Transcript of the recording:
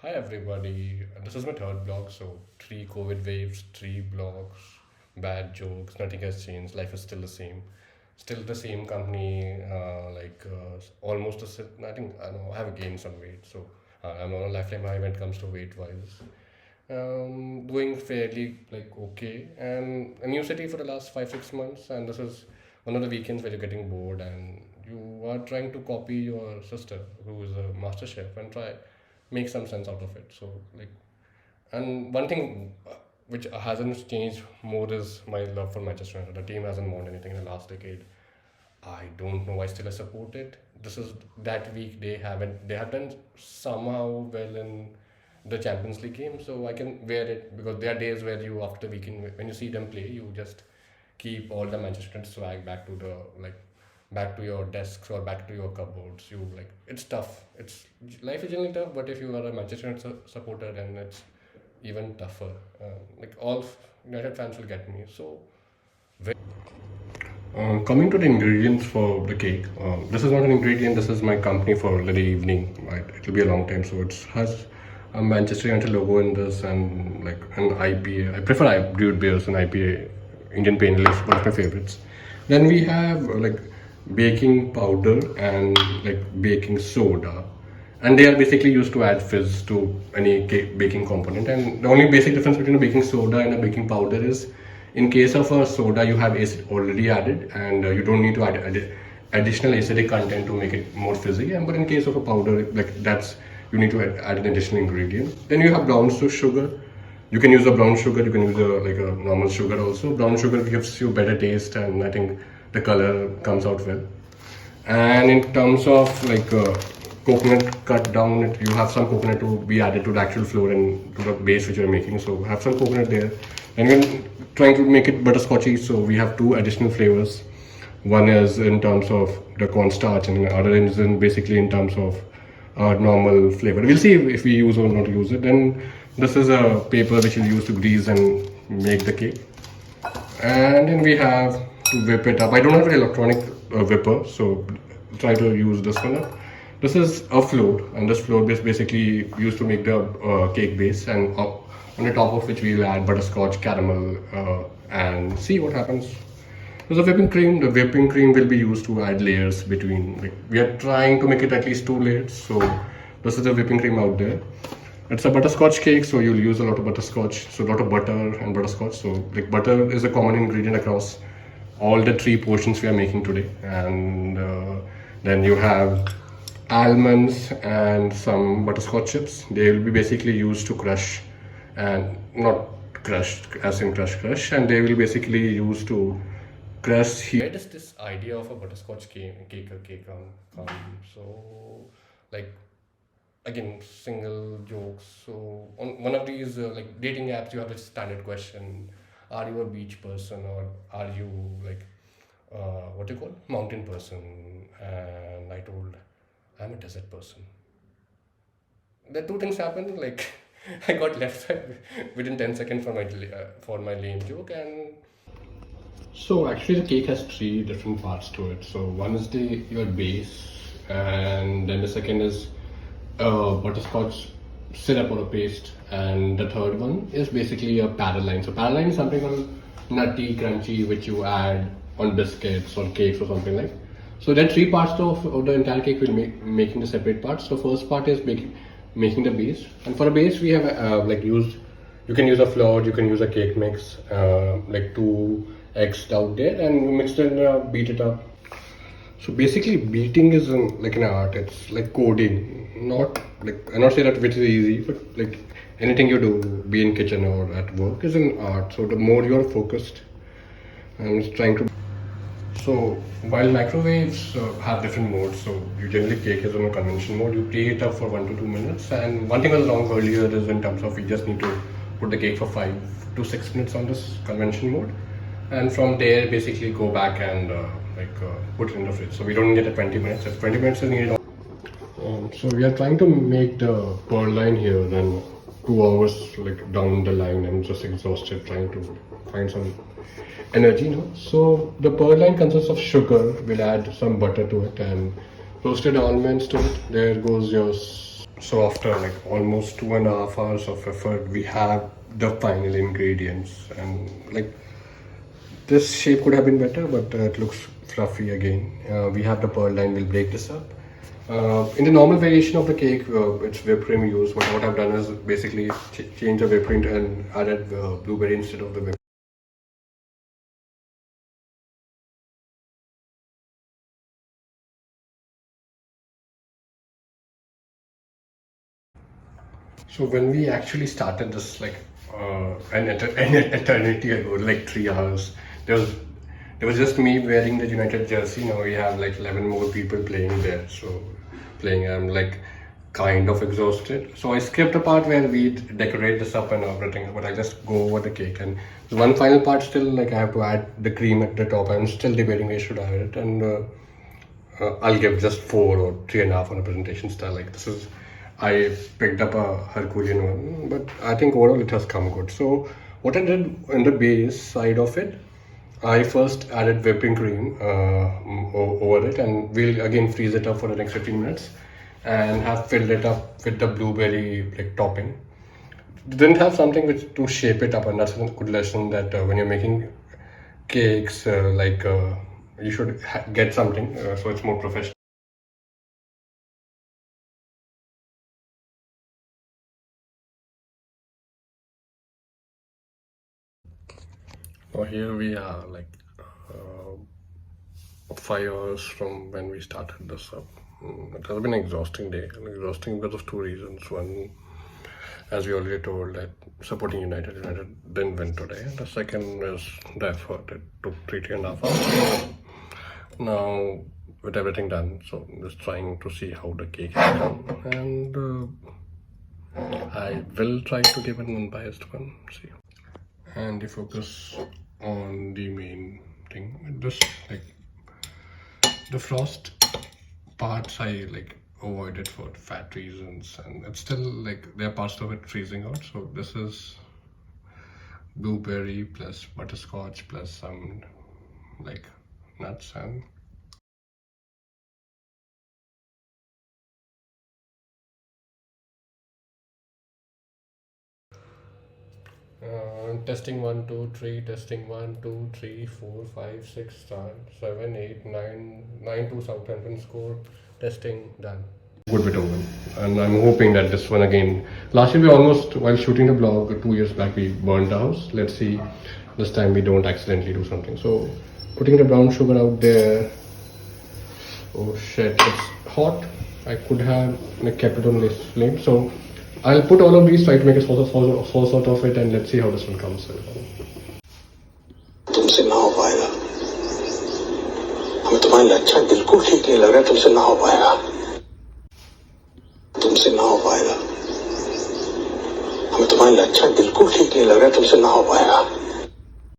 Hi everybody, this is my third blog. So, three COVID waves, three blogs, bad jokes, nothing has changed. Life is still the same. Still the same company, almost the same. I think I know I have gained some weight. So, I'm on a lifetime high when it comes to weight wise. Doing fairly like okay. And a new city for the last 5 6 months. And this is one of the weekends where you're getting bored and you are trying to copy your sister who is a master chef and try make some sense out of it. So like, and one thing which hasn't changed more is my love for Manchester United. The team hasn't won anything in the last decade. I don't know why still I support it. This is that week they have done somehow well in the Champions League game, so I can wear it because there are days where you after the weekend when you see them play, you just keep all the Manchester United swag back to the like back to your desks or back to your cupboards. You like it's tough. It's life is generally tough, but if you are a Manchester United supporter, then it's even tougher. Like all United fans will get me. So coming to the ingredients for the cake, this is not an ingredient. This is my company for the evening. Right, it'll be a long time, so it has a Manchester United logo in this and like an IPA. I prefer brewed beers and IPA. Indian Pale Ale is one of my favorites. Then we have like baking powder and like baking soda, and they are basically used to add fizz to any cake baking component. And the only basic difference between a baking soda and a baking powder is in case of a soda you have acid already added and you don't need to add additional acidic content to make it more fizzy. And but in case of a powder, like that's you need to add an additional ingredient. Then you have brown sugar. You can use a brown sugar, you can use like a normal sugar also. Brown sugar gives you better taste and I think the color comes out well. And in terms of like coconut cut down, you have some coconut to be added to the actual flour and to the base which you're making. So have some coconut there. And we're trying to make it butterscotchy, so we have two additional flavors. One is in terms of the cornstarch, and the other is in basically in terms of normal flavor. We'll see if we use or not use it. Then this is a paper which we'll use to grease and make the cake. And then we have to whip it up. I don't have an electronic whipper, so try to use this one up. This is a float, and this float is basically used to make the cake base, and on the top of which we'll add butterscotch, caramel, and see what happens. There's a whipping cream. The whipping cream will be used to add layers between. Like, we are trying to make it at least 2 layers. So this is the whipping cream out there. It's a butterscotch cake, so you'll use a lot of butterscotch. So a lot of butter and butterscotch. So like butter is a common ingredient across all the three portions we are making today. And then you have almonds and some butterscotch chips. They will be basically used to crush and not crushed as in crush, and they will basically used to crush here. Where does this idea of a butterscotch cake come? So like again single jokes. So on one of these like dating apps you have a standard question: are you a beach person or are you like what do you call mountain person? And I told I'm a desert person. The two things happened like I got left within 10 seconds for my lame joke. And so actually the cake has three different parts to it. So one is the your base, and then the second is butterscotch syrup or a paste, and the third one is basically a paraline. So paraline is something called nutty, crunchy, which you add on biscuits or cakes or something like. So there are three parts of the entire cake. We'll making the separate parts. So first part is making the base, and for a base we have like used. You can use a flour, you can use a cake mix, like 2 eggs out there, and you mix it and beat it up. So basically, beating is like an art. It's like coding. Not like I'm not saying that which is easy, but like anything you do, be in kitchen or at work, is an art. So the more you're focused, and it's trying to. So while microwaves have different modes, so you generally cake is on a convention mode. You preheat it up for 1 to 2 minutes. And one thing I was wrong earlier is in terms of we just need to put the cake for 5 to 6 minutes on this convention mode, and from there basically go back and put it in the fridge. So we don't need it at 20 minutes. If 20 minutes is needed. So we are trying to make the pearl line here. Then 2 hours like down the line, I'm just exhausted trying to find some energy now. So the pearl line consists of sugar. We'll add some butter to it and roasted almonds to it. There goes your So after like almost 2.5 hours of effort, we have the final ingredients, and like this shape could have been better, but it looks fluffy again. We have the pearl line. We'll break this up. In the normal variation of the cake, it's whipped cream used. But what I've done is basically change the whipped cream and added blueberry instead of the whipped. So when we actually started this, like an eternity ago, like 3 hours, there was there was just me wearing the United jersey. Now we have like 11 more people playing there. So playing, I'm like kind of exhausted. So I skipped the part where we decorate this up and everything, but I just go over the cake. And there's one final part still, like I have to add the cream at the top. I'm still debating where should I add it, and I'll give just 4 or 3.5 on a presentation style. Like this is, I picked up a Herculean one, but I think overall it has come good. So what I did in the base side of it, I first added whipping cream over it, and we'll again freeze it up for the next 15 minutes, and have filled it up with the blueberry like topping. Didn't have something which to shape it up, and that's a good lesson that when you're making cakes, you should get something so it's more professional. So here we are, like 5 hours from when we started this up. It has been an exhausting day, and exhausting because of two reasons. One, as we already told, that supporting United didn't win today. The second is the effort. It took 3.5 hours. Now, with everything done, so just trying to see how the cake has come, and I will try to give an unbiased one. See, and the focus on the main thing. This, like the frost parts, I like avoided for fat reasons, and it's still like there are parts of it freezing out. So this is blueberry plus butterscotch plus some like nuts, and testing 1 2 3, testing 1 2 3 4 5 6 7 8 9 9 to Southampton score, testing done. Good bit over, and I'm hoping that this one again. Last year we almost, while shooting the blog 2 years back, we burned the house. Let's see this time we don't accidentally do something. So putting the brown sugar out there. Oh shit, it's hot. I could have like kept it on this flame. So I'll put all of these, try to make a sauce out of it, and let's see how this one comes. तुमसे ना हो पाएगा, हमें तुम्हारी लक्षण बिल्कुल ठीक नहीं लग रहा, तुमसे ना हो पाएगा, तुमसे ना हो पाएगा, हमें तुम्हारी लक्षण बिल्कुल ठीक नहीं लग रहा, तुमसे ना हो पाएगा.